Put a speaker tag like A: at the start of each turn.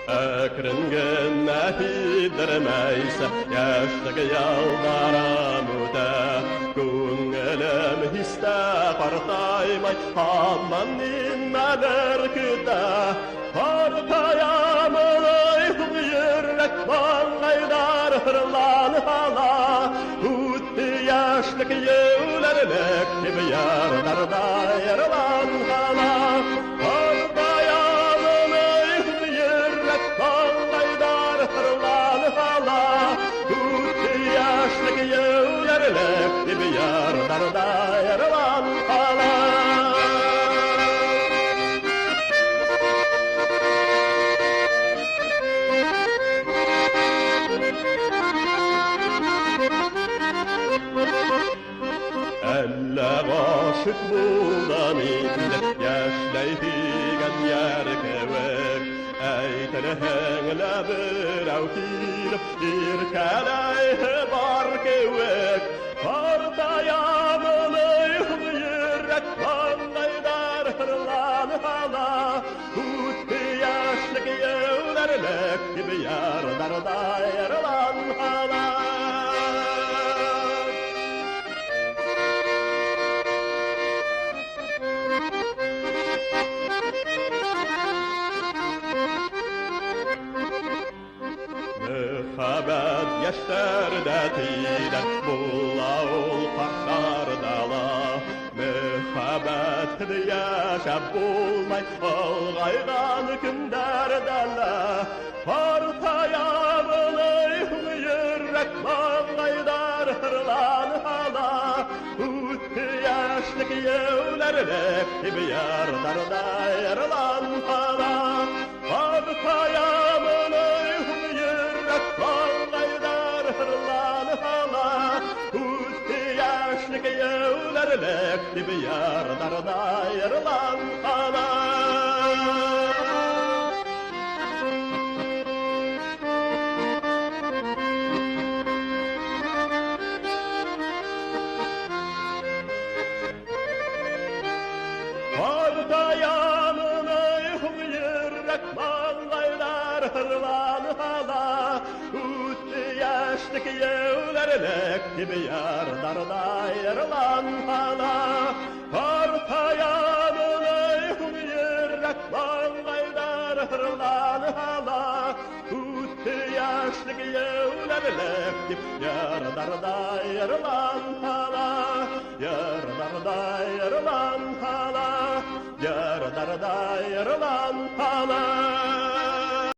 A: Ökrüngen hidirmeyse yaşlık yaldaram öte Güngülüm histe qartaymay hamman nimmeler küte Partayamın ayhım yürek bağlaydar hırlan hala Hütti yaşlık yevlerlik gibi yardarda yarılan hala bir yardarda yarılan hala Elle aşık bulan indi yaşlaydigan yer kevek Eytelehenle bir avtilip irkeley bar kevek Partayamın ayhım yürek bağlaydar hırlan hala Hütti yaşlık yevlerlik gibi yardarda yarılan hala Mühabbet yaşlarda tiden bulavul paşardala Mühabbet yaşap bulmay olgaygan künderdala Partayamın ayhım yürek bağlaydar hırlan hala Hütti yaşlık yevlerlik gibi yardarda yarılan hala Partayamın ayhım yürek bağlaydar hırlan hala Hütti yaşlık yevlerlik gibi yardarda yarılan hala Partayamın ayhım yürek bağlaydar hırlan hala Hütti yaşlık yevlerlik gibi yardarda yarılan hala Partayamın ayhım yürek bağlaydar hırlan hala Hütti yaşlık yevlerlik gibi yardarda yarılan hala Yardarda yarılan hala Yardarda yarılan hala